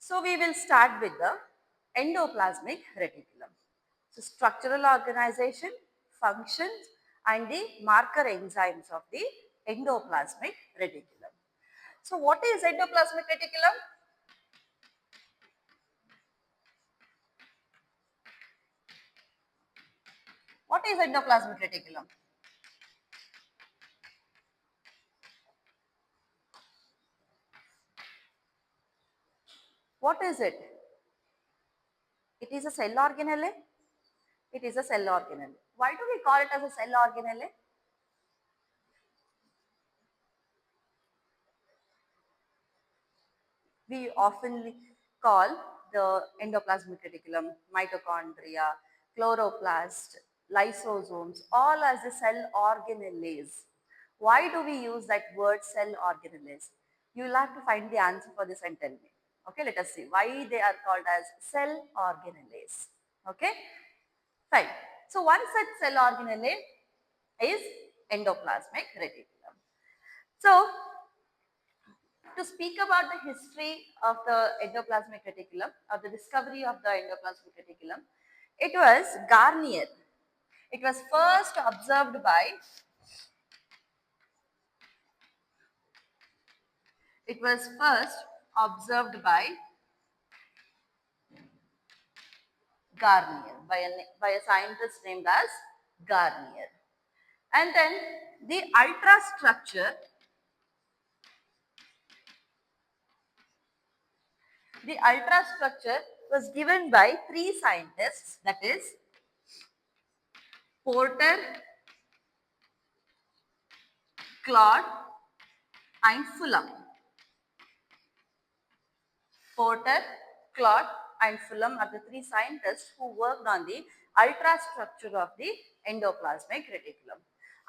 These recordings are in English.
So we will start with the endoplasmic reticulum. So structural organization, functions and the marker enzymes of the endoplasmic reticulum. So what is endoplasmic reticulum? What is endoplasmic reticulum? What is it? It is a cell organelle. It is a cell organelle. Why do we call it as a cell organelle? We often call the endoplasmic reticulum, mitochondria, chloroplast, lysosomes, all as the cell organelles. Why do we use that word cell organelles? You will have to find the answer for this and tell me. Okay, let us see why they are called as cell organelles. Okay, fine. So one such cell organelle is endoplasmic reticulum. So to speak about the history of the endoplasmic reticulum, or the discovery of the endoplasmic reticulum, it was Garnier. It was first observed by Garnier, by a scientist named as Garnier. And then the ultrastructure was given by three scientists, that is Porter, Claude and Fulham. Porter, Claude and Fulham are the three scientists who worked on the ultrastructure of the endoplasmic reticulum.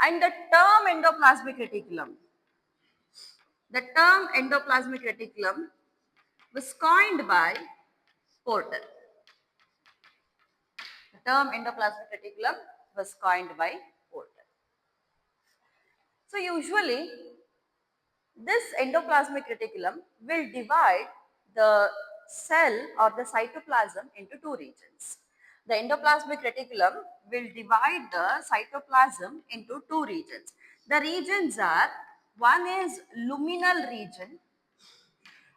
And the term endoplasmic reticulum was coined by Porter. The term endoplasmic reticulum was coined by Porter. So usually this endoplasmic reticulum will divide the cell or the cytoplasm into two regions. The endoplasmic reticulum will divide the cytoplasm into two regions. The regions are, one is luminal region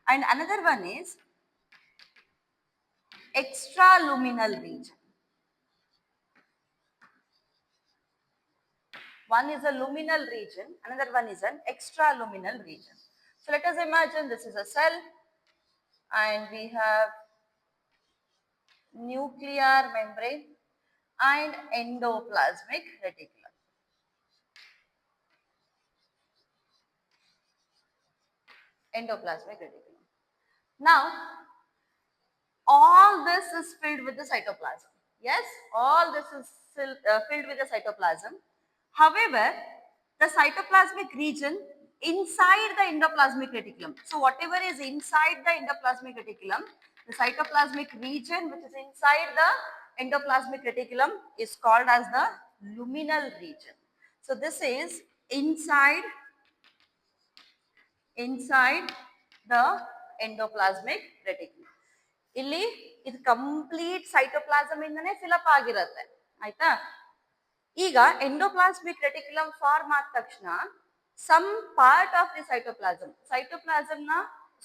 and another one is extraluminal region. One is a luminal region, another one is an extraluminal region. So let us imagine this is a cell and we have nuclear membrane and endoplasmic reticulum. Endoplasmic reticulum. Now, all this is filled with the cytoplasm. Yes, all this is filled with the cytoplasm. However, the cytoplasmic region inside the endoplasmic reticulum. So, whatever is inside the endoplasmic reticulum, the cytoplasmic region which is inside the endoplasmic reticulum is called as the luminal region. So, this is inside the endoplasmic reticulum. ಇಲ್ಲಿ ಇದು complete cytoplasm ಇಂದನೇ fill up ಆಗಿರುತ್ತೆ ಆಯ್ತಾ. ಈಗ endoplasmic reticulum form ಆದ ತಕ್ಷಣ some part of the cytoplasm ನ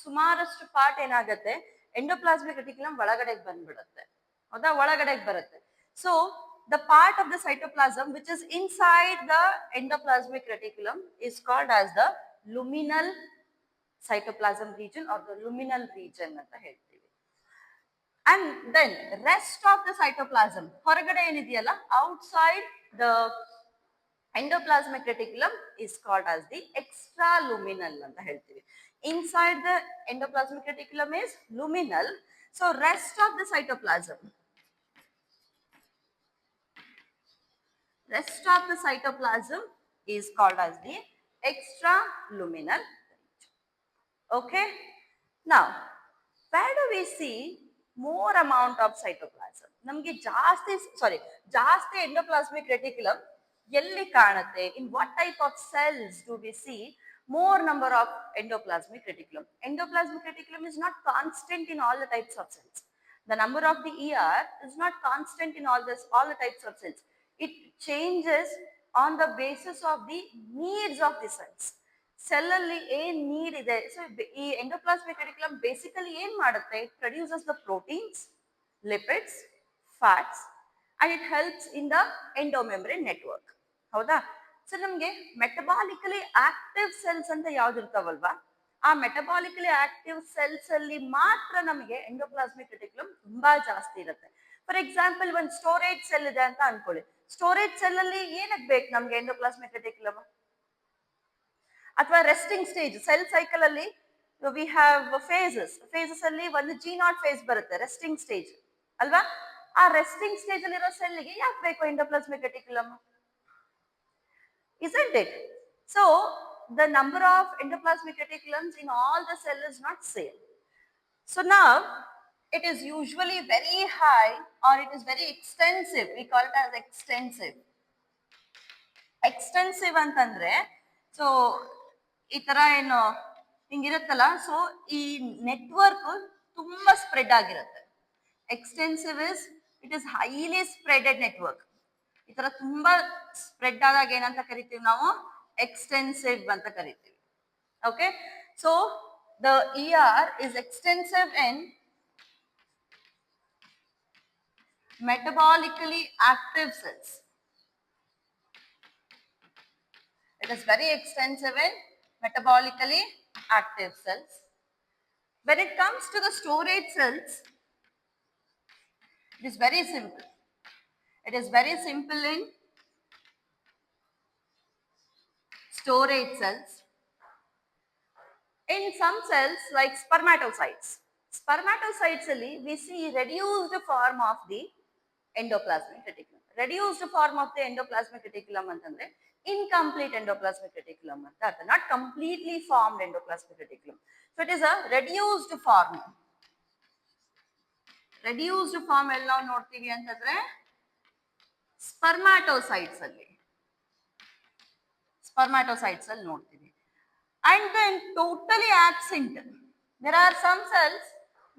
ಸುಮಾರಷ್ಟು part ಏನಾಗುತ್ತೆ ಎಂಡೋಪ್ಲಾಸ್ಮಿಕ್ ರೆಟಿಕ್ಯುಲಮ್ ಒಳಗಡೆಗೆ ಬಂದ್ಬಿಡುತ್ತೆ, ಹೌದಾ, ಒಳಗಡೆಗೆ ಬರುತ್ತೆ. So the part of the cytoplasm which is inside the endoplasmic reticulum is called as the luminal cytoplasm region or the luminal region ಅಂತ ಹೇಳ್ತೀವಿ. And then rest of the cytoplasm ಹೊರಗಡೆ ಏನಿದೆಯಲ್ಲ outside the endoplasmic reticulum is called as the extraluminal ಅಂತ ಹೇಳ್ತೀವಿ. Inside the endoplasmic reticulum is luminal. So rest of the cytoplasm is called as the extraluminal region. Okay. Now, where do we see more amount of cytoplasm? ನಮಗೆ ಜಾಸ್ತಿ endoplasmic reticulum ಎಲ್ಲಿ ಕಾಣುತ್ತೆ? In what type of cells do we see more number of endoplasmic reticulum. Endoplasmic reticulum is not constant in all the types of cells. The number of the ER is not constant in all the types of cells. It changes on the basis of the needs of the cells. ಸೆಲ್ಲಲ್ಲಿ ಏನ್ need ಇದೆ, so ಈ endoplasmic reticulum basically ಏನ್ ಮಾಡುತ್ತೆ, it produces the proteins, lipids, fats and it helps in the endomembrane network. ಹೌದಾ? So ನಮ್ಗೆ ಮೆಟಬಾಲಿಕಲಿ active cells ಅಂತ ಯಾವ್ದು ಇರ್ತಾವಲ್ವಾ, ಆ ಮೆಟಬಾಲಿಕಲಿ ಆಕ್ಟಿವ್ ಸೆಲ್ಸ್ ಅಲ್ಲಿ ಮಾತ್ರ ನಮಗೆ ಎಂಡೋಪ್ಲಾಸ್ಮಿಕ್ ರೆಟಿಕ್ಯುಲಮ್ ತುಂಬಾ ಜಾಸ್ತಿ ಇರುತ್ತೆ. ಫಾರ್ ಎಕ್ಸಾಂಪಲ್ ಒಂದು ಸ್ಟೋರೇಜ್ ಸೆಲ್ ಇದೆ ಅಂತ ಅನ್ಕೊಳ್ಳಿ. ಸ್ಟೋರೇಜ್ ಸೆಲ್ ಅಲ್ಲಿ ಏನಕ್ಕೆ ಬೇಕು ನಮ್ಗೆ ಎಂಡೋಪ್ಲಾಸ್ಮಿಕ್ ರೆಟಿಕ್ಯುಲಮ್? ಅಥವಾ ರೆಸ್ಟಿಂಗ್ ಸ್ಟೇಜ್ ಸೆಲ್ ಸೈಕಲ್ ಅಲ್ಲಿ ವಿ ಹ್ಯಾವ್ ಫೇಸಸ್ ಅಲ್ಲಿ ಒಂದು G0 ಫೇಸ್ ಬರುತ್ತೆ, ರೆಸ್ಟಿಂಗ್ ಸ್ಟೇಜ್ ಅಲ್ವಾ? ಆ ರೆಸ್ಟಿಂಗ್ ಸ್ಟೇಜ್ ಅಲ್ಲಿ ಇರೋ ಸೆಲ್ಗೆ ಯಾಕೆ ಬೇಕು endoplasmic reticulum? Isn't it? So the number of endoplasmic reticulums in all the cell is not same. So now it is usually very high or it is very extensive. We call it as extensive. Extensive ಅಂತಂದ್ರೆ so ಈ ತರ ಏನು ಹಿಂಗಿರುತ್ತಲ್ಲ, so ಈ network ತುಂಬಾ spread ಆಗಿರುತ್ತೆ. Extensive is it is highly spreaded network. ಈ ತರ ತುಂಬಾ ಸ್ಪ್ರೆಡ್ ಆದಾಗ ಏನಂತ ಕರಿತೀವಿ ನಾವು? ಎಕ್ಸ್ಟೆನ್ಸಿವ್ ಅಂತ ಕರಿತೀವಿ. Okay, so the ER is extensive in metabolically active cells. It is very extensive in metabolically active cells. When it comes to the storage cells, it is very simple. It is very simple in storage cells. In some cells like spermatocytes ಅಲ್ಲಿ we see reduced form of the endoplasmic reticulum. Reduced form of the endoplasmic reticulum ಅಂತಂದ್ರೆ incomplete endoplasmic reticulum ಅಂತ ಅರ್ಥ, not completely formed endoplasmic reticulum. So it is a reduced form. Reduced form ಎಲ್ಲ ನಾವು ನೋಡ್ತೀವಿ ಅಂತಂದ್ರೆ ಸ್ಪರ್ಮ್ಯಾಟೋಸೈಟ್ಸ್ ಅಲ್ಲಿ ನೋಡ್ತೀವಿ. And then totally absent. There are some cells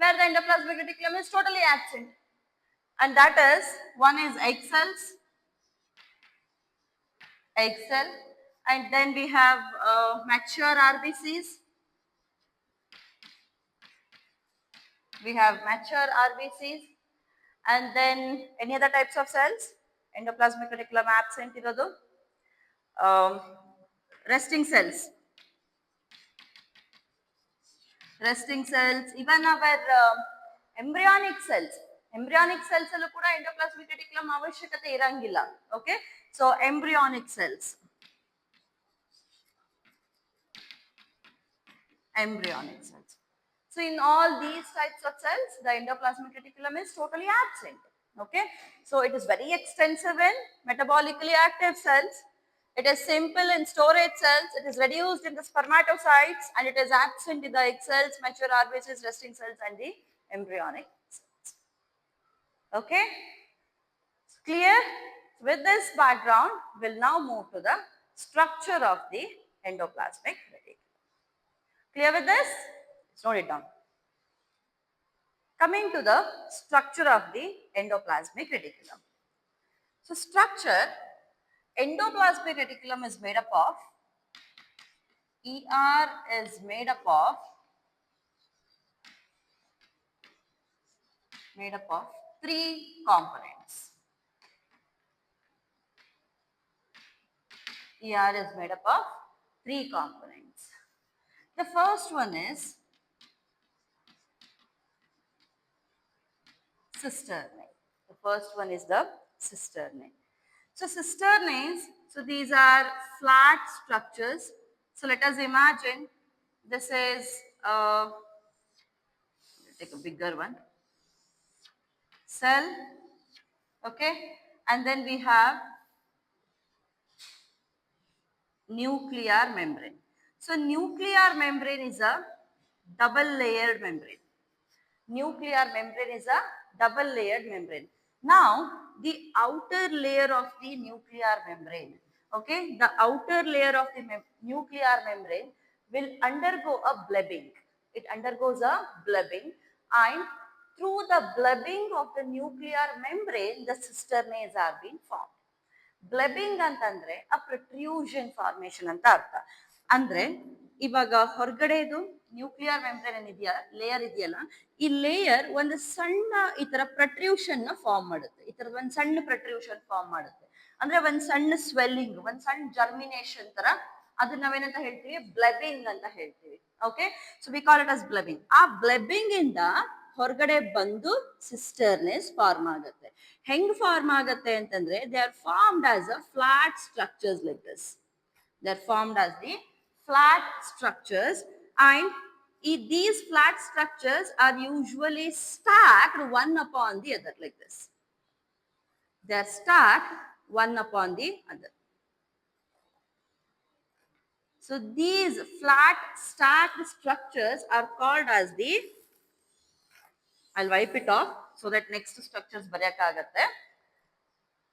where the endoplasmic reticulum is totally absent, and that is, one is egg cells, egg cell, and then we have mature RBCs. We have mature RBCs, and then any other types of cells, endoplasmic reticulum absent irodu, resting cells, even our embryonic cells ಅಲ್ಲೂ ಕೂಡ endoplasmic reticulum ಅವಶ್ಯಕತೆ ಇರಂಗಿಲ್ಲ. Okay, so embryonic cells. So in all these types of cells, the endoplasmic reticulum is totally absent. Okay, so it is very extensive in metabolically active cells. It is simple in storage cells. It is reduced in the spermatocytes, and it is absent in the egg cells, mature RBCs, resting cells, and the embryonic cells. Okay, clear? With this background, we'll now move to the structure of the endoplasmic reticulum. Clear with this? Let's note it down. Coming to the structure of the endoplasmic reticulum. So structure, endoplasmic reticulum is made up of, ER is made up of 3 components. ER is made up of 3 components. The first one is cisternae. The first one is the cisternae. So cisternae, so these are flat structures. So let us imagine this is take a bigger one, cell, okay, and then we have nuclear membrane. So nuclear membrane is a double layered membrane. Nuclear membrane is a double layered membrane. Now the outer layer of the nuclear membrane, okay, the outer layer of the nuclear membrane will undergo a blebbing. It undergoes a blebbing, and through the blebbing of the nuclear membrane, the cisternae are being formed. ಬ್ಲೆಬಿಂಗ್ ಅಂತಂದ್ರೆ ಅ protrusion formation ಅಂತ ಅರ್ಥ. ಅಂದ್ರೆ ಇವಾಗ ಹೊರಗಡೆದು nuclear membrane ಏನಿದೆಯಾ layer ಇದೆಯಲ್ಲ, ಈ layer ಒಂದು ಸಣ್ಣ ಈ ತರ ಪ್ರೊಟ್ರೂಷನ್ ನ ಫಾರ್ಮ್ ಮಾಡುತ್ತೆ. ಈ ತರದ ಒಂದು ಸಣ್ಣ ಪ್ರೊಟ್ರೂಷನ್ ಫಾರ್ಮ್ ಮಾಡುತ್ತೆ. ಅಂದ್ರೆ ಒಂದ್ ಸಣ್ಣ ಸ್ವೆಲ್ಲಿಂಗ್, ಒಂದ್ ಸಣ್ಣ ಜರ್ಮಿನೇಷನ್ ತರ, ಅದನ್ನ ನಾವೇನಂತ ಹೇಳ್ತೀವಿ, ಬ್ಲೆಬಿಂಗ್ ಅಂತ ಹೇಳ್ತೀವಿ. Okay, so we call it as blebbing. ಆ ಬ್ಲೆಬಿಂಗ್ ಇಂದ ಹೊರಗಡೆ ಬಂದು ಸಿಸ್ಟರ್ನೇಸ್ ಫಾರ್ಮ್ ಆಗುತ್ತೆ. ಹೆಂಗ್ ಫಾರ್ಮ್ ಆಗುತ್ತೆ ಅಂತಂದ್ರೆ, they are formed as a flat structures like this. They are formed as the flat structures, and these flat structures are usually stacked one upon the other like this. They are stacked one upon the other. So these flat stacked structures are called as the, I'll wipe it off so that next structures bariyakagatte.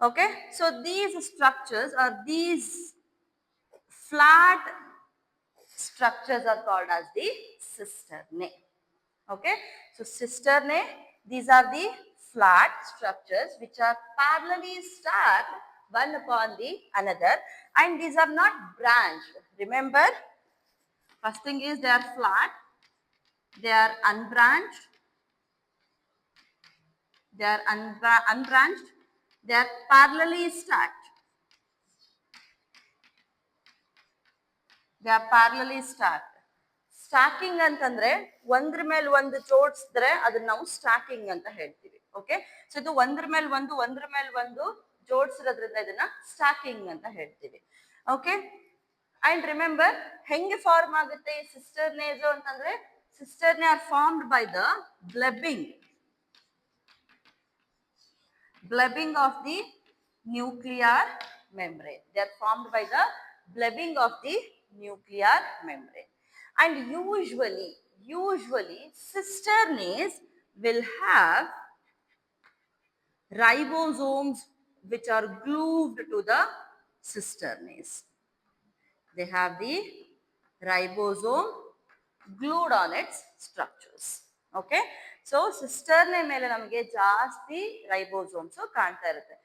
Okay, so these structures or these flat structures are called as the cisternae. Okay, so cisternae, these are the flat structures which are parallelly stacked one upon the another, and these are not branched. Remember, first thing is they are flat, they are unbranched, they are unbranched, they are parallelly stacked. They are parallelly stacked. Stalking ಅಂತಂದ್ರೆ ಒಂದ್ರ ಮೇಲೆ ಒಂದು ಜೋಡಿಸಿದ್ರೆ ಅದನ್ನ ನಾವು stalking ಅಂತ ಹೇಳ್ತೀವಿ. Okay, so ಇದು ಒಂದ್ರ ಮೇಲೆ ಒಂದು ಜೋಡಿಸಿರೋದ್ರಿಂದ ಇದನ್ನ ಸ್ಟಾಕಿಂಗ್ ಅಂತ ಹೇಳ್ತೀವಿ. ಓಕೆ, ಅಂಡ್ ರಿಮೆಂಬರ್ ಹೆಂಗೆ ಫಾರ್ಮ್ ಆಗುತ್ತೆ ಈ ಸಿಸ್ಟರ್ನೇಸ್ ಅಂತಂದ್ರೆ, cisternae are formed by the blebbing of the nuclear membrane. They are formed by the blebbing of the nuclear membrane. And usually cisternaes will have ribosomes which are glued to the cisternaes. They have the ribosome glued on its structures. Okay, so ಸಿಸ್ಟರ್ನೇ ಮೇಲೆ ನಮಗೆ ಜಾಸ್ತಿ ribosomes ಕಾಣ್ತಾ ಇರುತ್ತೆ.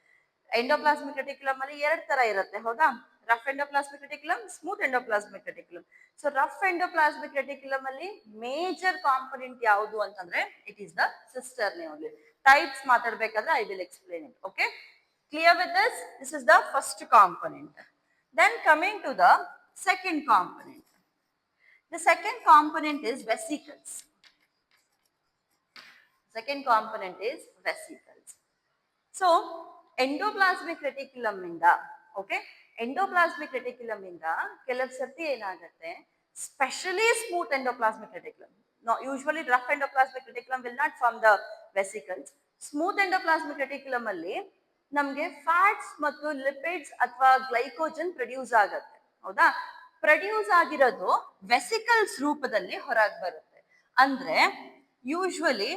Endoplasmic reticulum ಅಲ್ಲಿ ಎರಡು ತರ ಇರುತ್ತೆ, ಹೌದಾ? Rough endoplasmic reticulum, smooth endoplasmic reticulum. So rough endoplasmic reticulum ಅಲ್ಲಿ ಮೇಜರ್ ಕಾಂಪೊನೆಂಟ್ ಯಾವುದು ಅಂತಂದ್ರೆ it is the cisternae only. Types ಮಾತಾಡ್ಬೇಕಾದ್ರೆ I will explain it. Okay, clear with this? This is the first component. Then coming to the second component. The second component is vesicles. Second component is vesicles. So endoplasmic reticulum inda, okay, endoplasmic reticulum inda kelav sarti enagutte, especially smooth endoplasmic reticulum. No, usually rough endoplasmic reticulum will not form the vesicles. Smooth endoplasmic reticulum alli ನಮಗೆ fats ಮತ್ತು lipids ಅಥವಾ glycogen produce ಆಗುತ್ತೆ, ಹೌದಾ? Produce ಆಗಿರೋದು vesicles ರೂಪದಲ್ಲಿ ಹೊರಗೆ ಬರುತ್ತೆ. ಅಂದ್ರೆ ಯೂಶುವಲಿ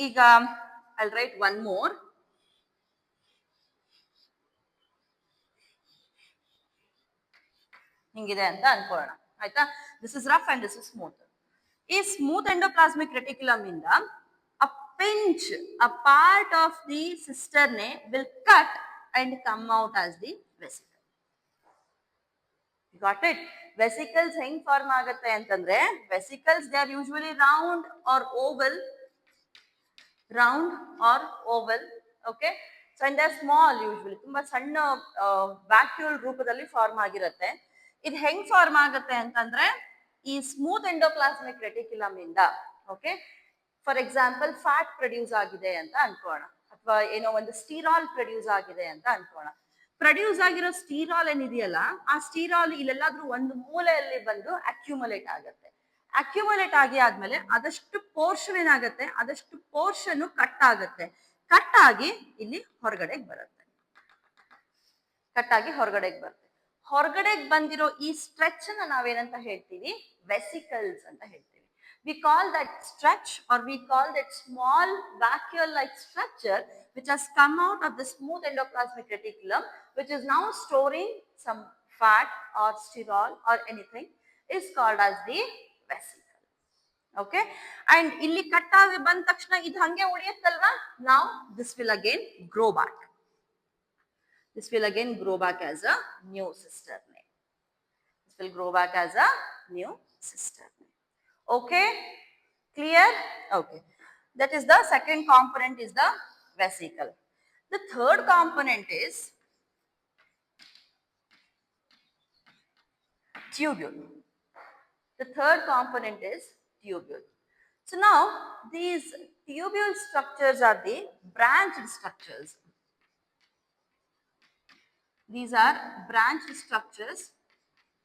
ಈಗ ಐಲ್ ರೈಟ್ ಒನ್ ಮೋರ್. ಹಿಂಗಿದೆ ಅಂತ ಅನ್ಕೊಳ್ಳೋಣ, ಆಯ್ತಾ? This is rough and this is smooth. ಈ ಸ್ಮೂತ್ ಎಂಡೋಪ್ಲಾಸ್ಮಿಕ್ ರೆಟಿಕ್ಯುಲಮ್ ಇಂದ pinch, a part of the cisternae will cut and come out as the vesicle. You got it? Vesicles heng form agutte antandre, vesicles they are usually round or oval, okay? So and they are small usually, tumba sanna vacuole ರೂಪದಲ್ಲಿ form ಆಗಿರುತ್ತೆ. ಇದು ಹೆಂಗ್ form ಆಗುತ್ತೆ ಅಂತಂದ್ರೆ ಈ smooth endoplasmic reticulum ಇಂದ, okay, for example fat produce ಆಗಿದೆ ಅಂತ ಅನ್ಕೋಣ, ಅಥವಾ ಏನೋ ಒಂದು ಸ್ಟೀರಾಲ್ ಪ್ರೊಡ್ಯೂಸ್ ಆಗಿದೆ ಅಂತ ಅನ್ಕೋಣ. ಪ್ರೊಡ್ಯೂಸ್ ಆಗಿರೋ ಸ್ಟೀರಾಲ್ ಏನಿದೆಯಲ್ಲ, ಆ ಸ್ಟೀರಾಲ್ ಇಲ್ಲೆಲ್ಲಾದ್ರೂ ಒಂದು ಮೂಲೆಯಲ್ಲಿ ಬಂದು ಅಕ್ಯುಮುಲೇಟ್ ಆಗುತ್ತೆ. ಅಕ್ಯುಮುಲೇಟ್ ಆದ್ಮೇಲೆ ಅದಷ್ಟು ಪೋರ್ಷನ್ ಏನಾಗುತ್ತೆ, ಅದಷ್ಟು ಪೋರ್ಷನ್ ಕಟ್ ಆಗುತ್ತೆ. ಕಟ್ ಆಗಿ ಇಲ್ಲಿ ಹೊರಗಡೆಗೆ ಬರುತ್ತೆ. ಹೊರಗಡೆಗೆ ಬಂದಿರೋ ಈ ಸ್ಟ್ರೆಚ್ ನ ನಾವೇನಂತ ಹೇಳ್ತೀವಿ? ವೆಸಿಕಲ್ಸ್ ಅಂತ ಹೇಳ್ತೀವಿ. We call that stretch, or we call that small vacuole-like structure which has come out of the smooth endoplasmic reticulum, which is now storing some fat or sterol or anything. is called as the vesicle. Okay, and ಇಲ್ಲಿ cut ಆಗಿ ಬಂದ ತಕ್ಷಣ ಇದು ಹಂಗೆ ಉಳಿಯುತ್ತಲ್ವಾ? Now this will again grow back. This will again grow back as a new cistern. This will grow back as a new cistern. Okay, clear? Okay, that is the second component is the vesicle. The third component is tubule. The third component is tubule. So now these tubule structures are the branched structures. These are branched structures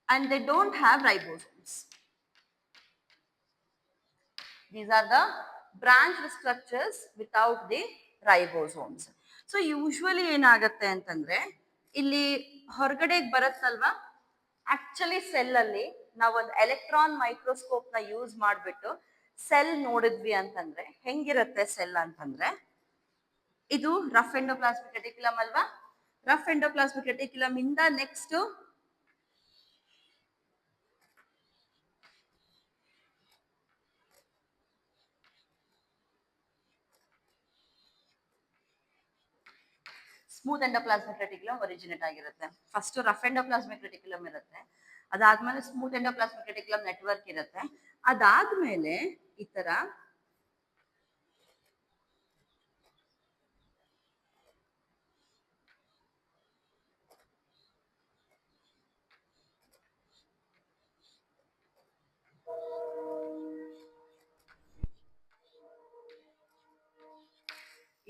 and they don't have ribosomes. These are the branched structures without the ribosomes. So usually ಏನಾಗುತ್ತೆ ಅಂತಂದ್ರೆ ಇಲ್ಲಿ ಹೊರಗಡೆಗೆ ಬರುತ್ತಲ್ವಾ, actually cell ಅಲ್ಲಿ ನಾವು ಒಂದು electron microscope ನ use ಮಾಡಿಬಿಟ್ಟು cell ನೋಡಿದ್ವಿ ಅಂತಂದ್ರೆ ಹೆಂಗಿರುತ್ತೆ ಸೆಲ್ ಅಂತಂದ್ರೆ, ಇದು ರಫ್ ಎಂಡೋಪ್ಲಾಸ್ಮಿಕ್ ರೆಟಿಕ್ಯುಲಮ್ ಅಲ್ವಾ? ರಫ್ ಎಂಡೋಪ್ಲಾಸ್ಮಿಕ್ ರೆಟಿಕ್ಯುಲಮ್ ಇಂದ next smooth endoplasmic reticulum originate ಆಗಿರುತ್ತೆ. ಫಸ್ಟ್ ರಫ್ ಎಂಡೋಪ್ಲಾಸ್ಮಿಕ್ ರೆಟಿಕ್ಯುಲಮ್ ಇರುತ್ತೆ, ಅದಾದ್ಮೇಲೆ ಸ್ಮೂತ್ ಎಂಡೋಪ್ಲಾಸ್ಮಿಕ್ ರೆಟಿಕ್ಯುಲಮ್ ನೆಟ್ವರ್ಕ್ ಇರುತ್ತೆ, ಅದಾದ್ಮೇಲೆ ಈ ತರ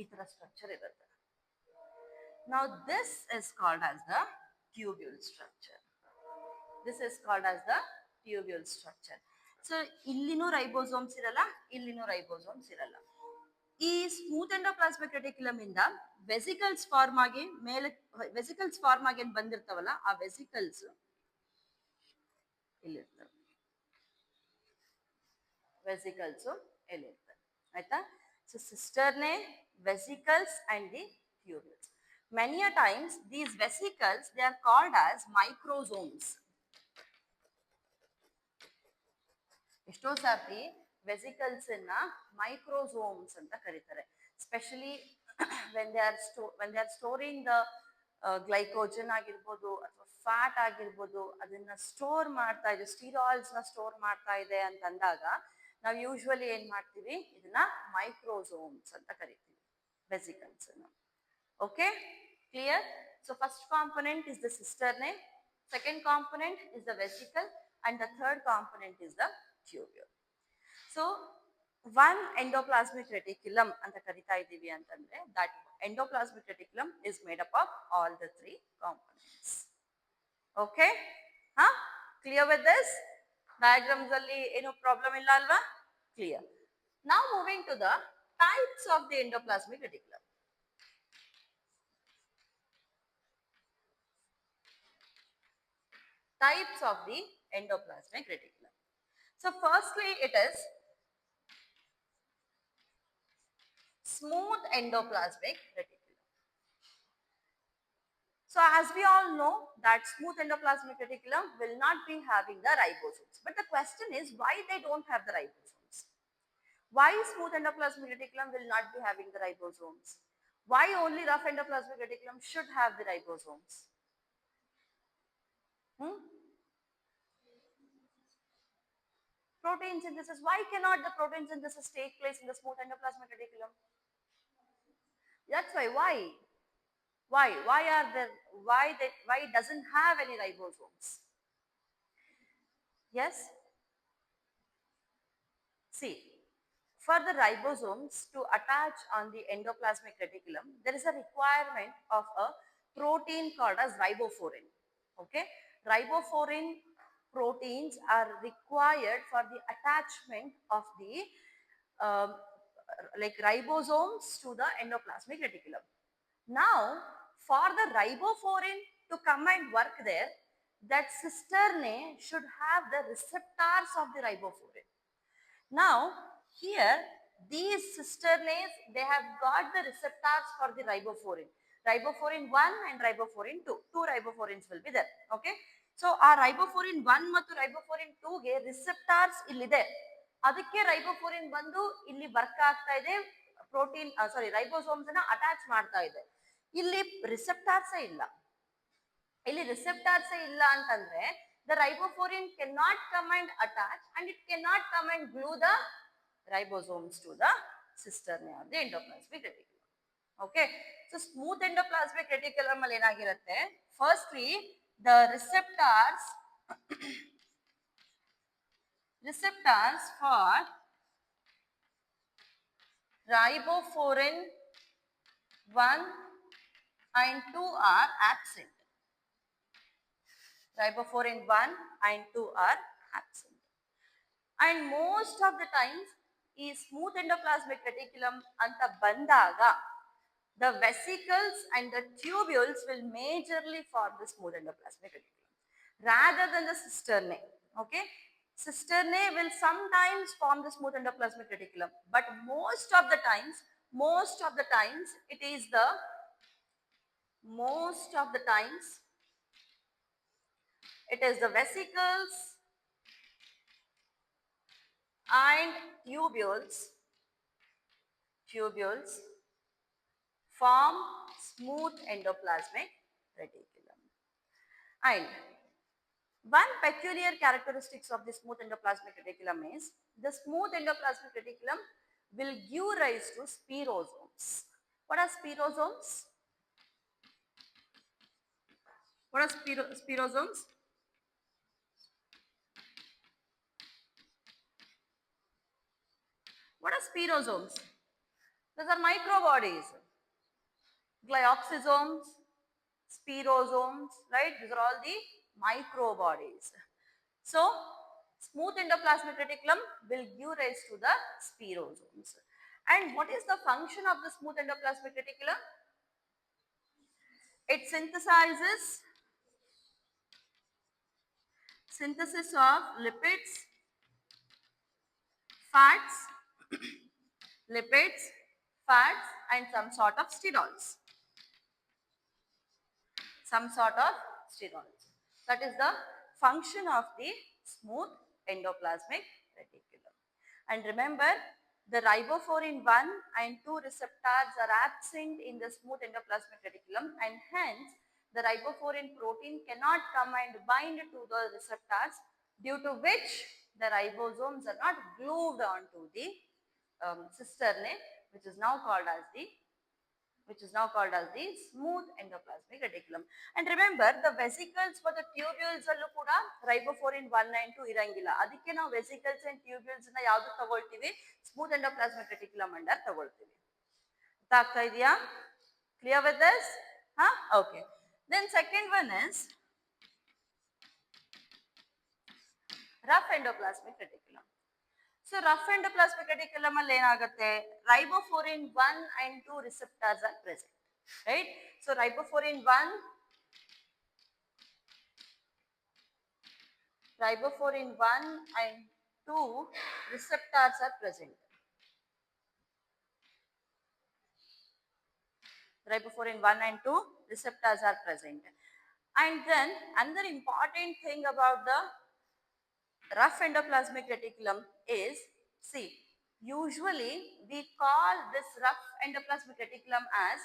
ಈ ತರ ಸ್ಟ್ರಕ್ಚರ್ ಇರುತ್ತೆ. Now this is called as the tubule structure. This is called as the tubule structure. So ಇಲ್ಲಿನೂ ರೈಬೋಸೋಮ್ಸ್ ಇರಲ್ಲ, ಇಲ್ಲಿನೂ ರೈಬೋಸೋಮ್ಸ್ ಇರಲ್ಲ. ಈ ಸ್ಮೂತ್ ಎಂಡೋಪ್ಲಾಸ್ಮಿಕ್ ರೆಟಿಕ್ಯುಲಮ್ ಇಂದ ವೆಸಿಕಲ್ಸ್ ಫಾರ್ಮ್ ಆಗಿ ಮೇಲೆ ವೆಸಿಕಲ್ಸ್ ಫಾರ್ಮ್ ಆಗಿ ಬಂದಿರ್ತಾವಲ್ಲ, ಆ ವೆಸಿಕಲ್ಸ್ ಇಲ್ಲಿರ್ತವೆ. ವೆಸಿಕಲ್ಸ್ ಇಲ್ಲಿರ್ತವೆ, ಆಯ್ತಾ? So cisternae, vesicles and the tubules. Many a times these vesicles they are called as microsomes. ಎಷ್ಟೋ ಸರ್ತಿ ವೆಸಿಕಲ್ಸ್ ಅನ್ನ ಮೈಕ್ರೋಸೋಮ್ಸ್ ಅಂತ ಕರೀತಾರೆ. Specially when they are storing the glycogen ಆಗಿರ್ಬೋದು ಅಥವಾ ಫ್ಯಾಟ್ ಆಗಿರ್ಬೋದು, ಅದನ್ನ ಸ್ಟೋರ್ ಮಾಡ್ತಾ ಇದೆ, ಸ್ಟೀರಾಯ್ಡ್ಸ್ ನ ಸ್ಟೋರ್ ಮಾಡ್ತಾ ಇದೆ ಅಂತ ಅಂದಾಗ ನಾವು ಯೂಶುವಲಿ ಏನ್ ಮಾಡ್ತೀವಿ, ಇದನ್ನ ಮೈಕ್ರೋಸೋಮ್ಸ್ ಅಂತ ಕರಿತೀವಿ ವೆಸಿಕಲ್ಸ್ ಅನ್ನು. Okay, clear? So first component is the cisternae, second component is the vesicle, and the third component is the tubule. So one endoplasmic reticulum anta karita idivi antandre, that endoplasmic reticulum is made up of all the three components. Okay, clear with this? Diagrams alli eno problem illa alva? Clear. Now moving to the types of the endoplasmic reticulum. Types of the endoplasmic reticulum. So firstly it is smooth endoplasmic reticulum. So as we all know that smooth endoplasmic reticulum will not be having the ribosomes. But the question is why they don't have the ribosomes? Why smooth endoplasmic reticulum will not be having the ribosomes? Why only rough endoplasmic reticulum should have the ribosomes? Protein synthesis. Why cannot the protein synthesis take place in the smooth endoplasmic reticulum? That's why. Why are there? Why it doesn't have any ribosomes? Yes. See, for the ribosomes to attach on the endoplasmic reticulum, there is a requirement of a protein called as ribofourin. Okay, ribofourin proteins are required for the attachment of the like ribosomes to the endoplasmic reticulum. Now, for the ribofourin to come and work there, that cisternae should have the receptors of the ribofourin. Now, here these cisternae, they have got the receptors for the ribofourin. Ribofourin 1 and ribofourin 2. Two ribofourins will be there. Okay. So ಆ ರೈಬೋಫೋರಿನ್ 1 ಮತ್ತು ರೈಬೋಫೋರಿನ್ 2 ಗೆ receptors ಇಲ್ಲಿದೆ, ಅದಕ್ಕೆ ರೈಬೋಫೋರಿನ್ ಬಂದು ಇಲ್ಲಿ work ಆಗ್ತಾ ಇದೆ, protein ಸಾರಿ ribosomes ಅನ್ನ ಅಟ್ಯಾಚ್ ಮಾಡ್ತಾ ಇದೆ. ಇಲ್ಲಿ ರಿಸೆಪ್ಟಾರ್ಸೇ ಇಲ್ಲ. ಇಲ್ಲಿ ರಿಸೆಪ್ಟಾರ್ಸೇ ಇಲ್ಲ ಅಂತಂದ್ರೆ the ribofourin cannot come and attach and it cannot come and glue the ribosomes to the cisternae of the endoplasmic reticulum. Okay, so smooth endoplasmic reticulum ಅಲ್ಲಿ ಏನಾಗಿರುತ್ತೆ, firstly the receptors for ribofourin 1 and 2 are absent. Ribofourin 1 and 2 are absent. And most of the times ಈ smooth endoplasmic reticulum ಅಂತ ಬಂದಾಗ the vesicles and the tubules will majorly form the smooth endoplasmic reticulum rather than the cisternae. Okay, cisternae will sometimes form the smooth endoplasmic reticulum, but most of the times it is the vesicles and tubules form smooth endoplasmic reticulum. And one peculiar characteristics of the smooth endoplasmic reticulum is the smooth endoplasmic reticulum will give rise to spirosomes. What are spirosomes? What are spirosomes? What are spirosomes? Those are microbodies. Glyoxysomes, spirosomes, right? These are all the microbodies. So, smooth endoplasmic reticulum will give rise to the spirosomes. And what is the function of the smooth endoplasmic reticulum? It synthesizes of lipids, fats, and some sort of sterols. That is the function of the smooth endoplasmic reticulum. And remember, the ribofourin 1 and 2 receptors are absent in the smooth endoplasmic reticulum, and hence the ribofourin protein cannot come and bind to the receptors, due to which the ribosomes are not glued onto the cisternae, which is now called as the smooth endoplasmic reticulum. And remember, the vesicles for the tubules allu kuda ribofourin 1 and 2 irangilla. Adikke ನಾವು vesicles and tubules na ಯಾವುದು ತಗೊಳ್ತೀವಿ, smooth endoplasmic reticulum under ತಗೊಳ್ತೀವಿ. ಅರ್ಥ ಆಗ್ತಾ ಇದೆಯಾ? Clear with this? Okay. Then second one is rough endoplasmic reticulum. So rough endoplasmic reticulum alli enagutte, ribofourin 1 and 2 receptors are present, right? So ribofourin 1 and 2 receptors are present. Ribofourin 1 and 2 receptors are present. And then another important thing about the rough endoplasmic reticulum is, see, usually we call this rough endoplasmic reticulum as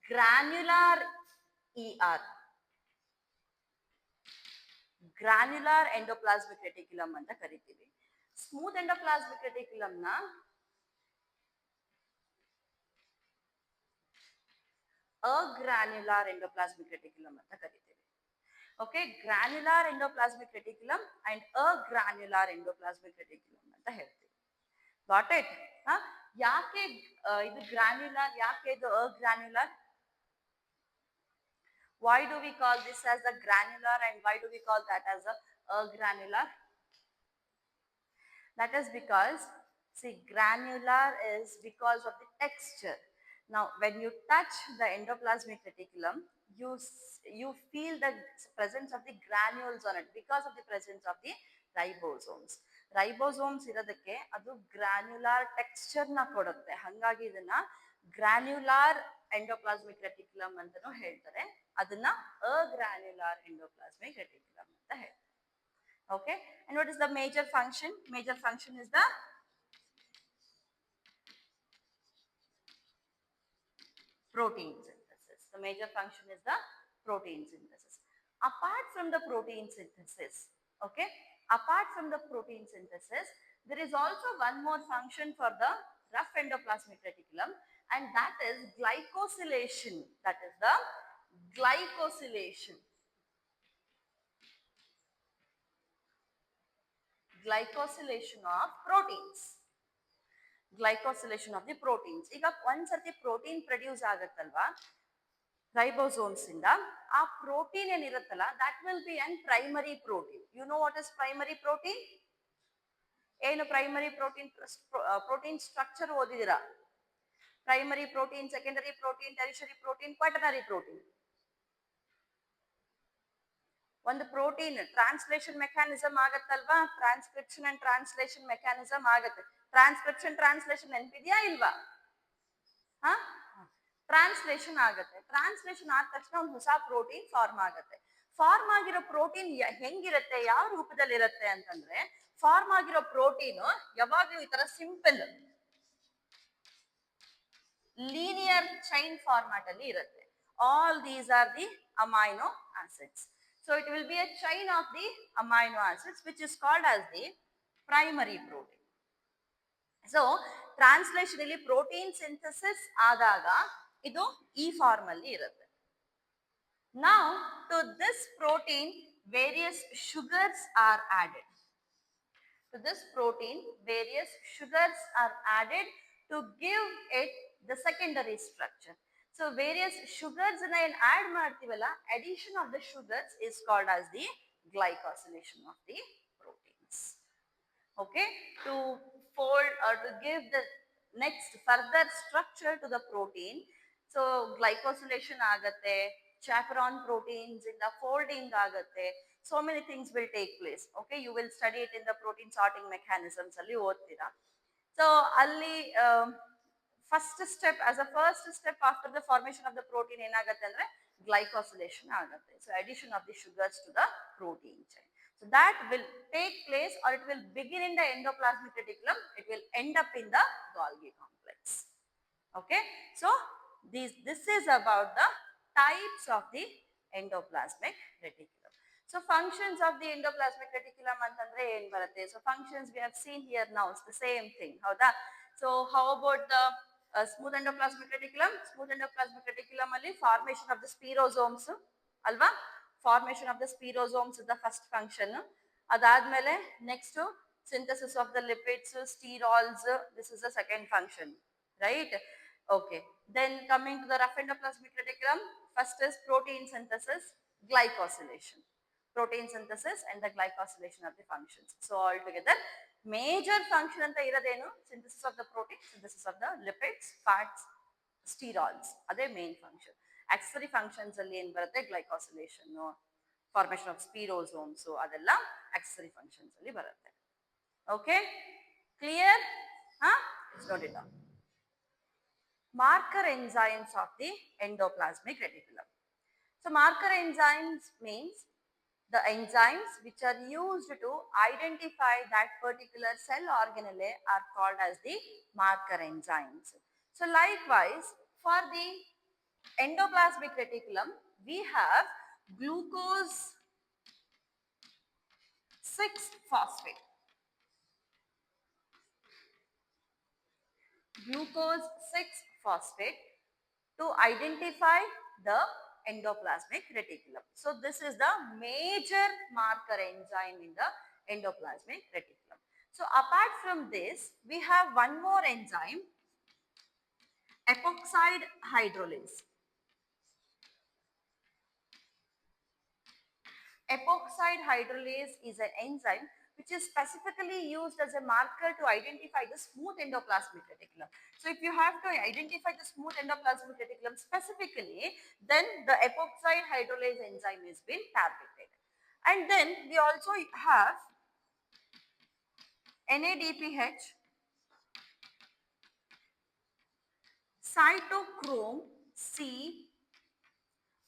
granular ER. Granular endoplasmic reticulum anta ಕರಿತೀವಿ. Smooth endoplasmic reticulum na agranular endoplasmic reticulum anta ಕರಿತೀವಿ. Okay, granular endoplasmic reticulum and agranular endoplasmic reticulum ಅಂತ ಹೇಳ್ತೀವಿ. Got it? ಯಾಕೆ ಇದು granular, ಯಾಕೆ ಇದು agranular? Why do we call this as the granular and why do we call that as a agranular? That is because, see, granular is because of the texture. Now, when you touch the endoplasmic reticulum, you feel the presence of the granules on it because of the presence of the ribosomes. Ribosomes ಇರೋದಕ್ಕೆ ಅದು granular texture ನ ಕೊಡುತ್ತೆ. ಹಾಗಾಗಿ ಇದನ್ನ granular endoplasmic reticulum ಅಂತಾನೂ ಹೇಳ್ತಾರೆ. ಅದನ್ನ agranular endoplasmic reticulum ಅಂತ ಅಂತ ಹೇಳಿ. Okay, and what is the major function? Major function is the protein synthesis. The major function is the protein synthesis. Apart from the protein synthesis, okay, apart from the protein synthesis, there is also one more function for the rough endoplasmic reticulum, and that is glycosylation. That is the glycosylation. Glycosylation of proteins. Glycosylation of the proteins. ಈಗ ಒಂದ್ಸರ್ತಿ protein produce ಆಗುತ್ತಲ್ವಾ ribosomes ಇಂದ, ಆ protein ಏನಿರುತ್ತಲ್ಲ that will be an primary protein. You know what is primary protein? ಏನು primary protein? Protein structure ಓದಿದಿರಾ? Primary protein, secondary protein, tertiary protein, quaternary protein. ಒಂದು protein translation mechanism ಆಗತ್ತಲ್ವಾ, transcription and translation mechanism ಆಗತ್ತೆ. Translation ನೆನಪಿದ್ಯಾ ಇಲ್ವಾ? Translation ಆಗತ್ತೆ. Translation ಆದ ತಕ್ಷಣ ಒಂದು ಹೊಸ ಪ್ರೋಟೀನ್ ಫಾರ್ಮ್ ಆಗತ್ತೆ. ಫಾರ್ಮ್ ಆಗಿರೋ ಪ್ರೋಟೀನ್ ಹೆಂಗಿರುತ್ತೆ, ಯಾವ ರೂಪದಲ್ಲಿ ಇರುತ್ತೆ ಅಂತಂದ್ರೆ, ಫಾರ್ಮ್ ಆಗಿರೋ ಪ್ರೋಟೀನ್ ಯಾವಾಗ್ಲೂ ಈ ತರ ಸಿಂಪಲ್ ಲೀನಿಯರ್ ಚೈನ್ ಫಾರ್ಮ್ಯಾಟ್ ಅಲ್ಲಿ ಇರುತ್ತೆ. All these are the amino acids. So it will be a chain of the amino acids which is called as the primary protein. So translation ಅಲ್ಲಿ protein synthesis ಆದಾಗ ಇದು ಈ form ಅಲ್ಲಿ ಇರುತ್ತೆ. Now to this protein various sugars are added. To this protein various sugars are added to give it the secondary structure. So various sugars na ಏನು add ಮಾಡ್ತೀವಲ್ಲ, addition of the sugars is called as the glycosylation of the proteins. Okay, to fold or to give the next further structure to the protein, so glycosylation ಆಗತ್ತೆ, chaperone proteins in the folding ಆಗತ್ತೆ, so many things will take place. Okay, you will study it in the protein sorting mechanisms ಅಲ್ಲಿ ಓದ್ತೀರಾ. So ಅಲ್ಲಿ first step, as a first step after the formation of the protein ಏನಾಗುತ್ತೆ ಅಂದ್ರೆ glycosylation ಆಗುತ್ತೆ. So addition of the sugars to the protein chain. So that will take place, or it will begin in the endoplasmic reticulum, it will end up in the Golgi complex. Okay, so this is about the types of the endoplasmic reticulum. So functions of the endoplasmic reticulum antandre ಏನು ಬರುತ್ತೆ? So functions we have seen here now, it's the same thing. ಹೌದಾ? So how about the smooth endoplasmic reticulum? Smooth endoplasmic reticulum ಅಲ್ಲಿ formation of the spirosomes ಅಲ್ವಾ? Formation of the spirosomes is the first function. ಅದಾದ್ಮೇಲೆ next synthesis of the lipids, sterols, this is the second function, right? Okay, then coming to the rough endoplasmic reticulum, first is protein synthesis, glycosylation. Protein synthesis and the glycosylation of the functions. So all together major function anta iradenu, synthesis of the protein, synthesis of the lipids, fats, sterols, ade main function. Accessory functions alli ಏನು ಬರುತ್ತೆ? ಗ್ಲೈಕೋಸಿಲೇಷನ್, formation of ಸ್ಪೀರೋಸೋಮ್, so ಅದೆಲ್ಲ accessory functions ಅಲ್ಲಿ ಬರುತ್ತೆ. Okay, clear? Note it down. Marker enzymes of the endoplasmic reticulum. So marker enzymes means the enzymes which are used to identify that particular cell organelle are called as the marker enzymes. So likewise, for the endoplasmic reticulum, we have glucose 6-phosphate. Glucose 6-phosphate to identify the endoplasmic reticulum. So this is the major marker enzyme in the endoplasmic reticulum. So apart from this, we have one more enzyme, epoxide hydrolase. Epoxide hydrolase is an enzyme which is specifically used as a marker to identify the smooth endoplasmic reticulum. So if you have to identify the smooth endoplasmic reticulum specifically, then the epoxide hydrolase enzyme is been targeted. And then we also have NADPH cytochrome C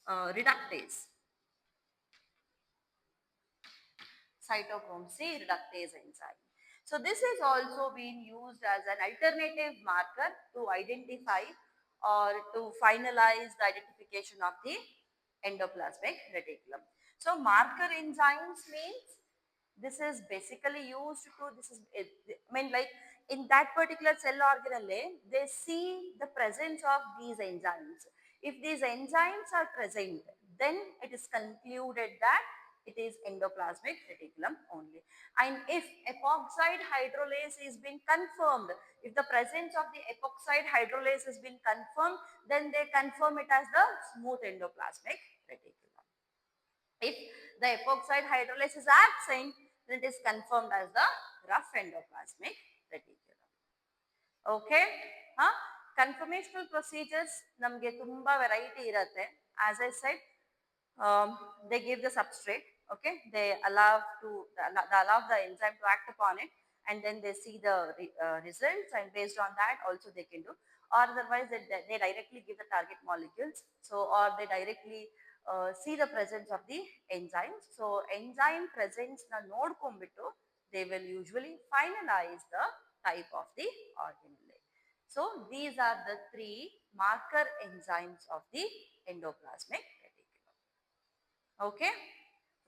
reductase. cytochrome C reductase enzyme. So this is also being used as an alternative marker to identify or to finalize the identification of the endoplasmic reticulum. So marker enzymes means this is basically used to, I mean like in that particular cell organelle, they see the presence of these enzymes. If these enzymes are present, then it is concluded that it is endoplasmic reticulum only. And if epoxide hydrolase is being confirmed, if the presence of the epoxide hydrolase has been confirmed, then they confirm it as the smooth endoplasmic reticulum. If the epoxide hydrolase is absent, then it is confirmed as the rough endoplasmic reticulum. Okay? Huh? Conformational procedures, namge tumba variety irate. As I said, they give the substrate, okay? They allow the enzyme to act upon it, and then they see the results, and based on that also they can do. Or otherwise they directly give the target molecules, so or they directly see the presence of the enzymes. So enzyme presence na nodkonbiಟ್ಟು they will usually finalize the type of the organelle. So these are the three marker enzymes of the endoplasmic reticulum. Okay,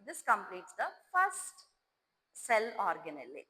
this completes the first cell organelle.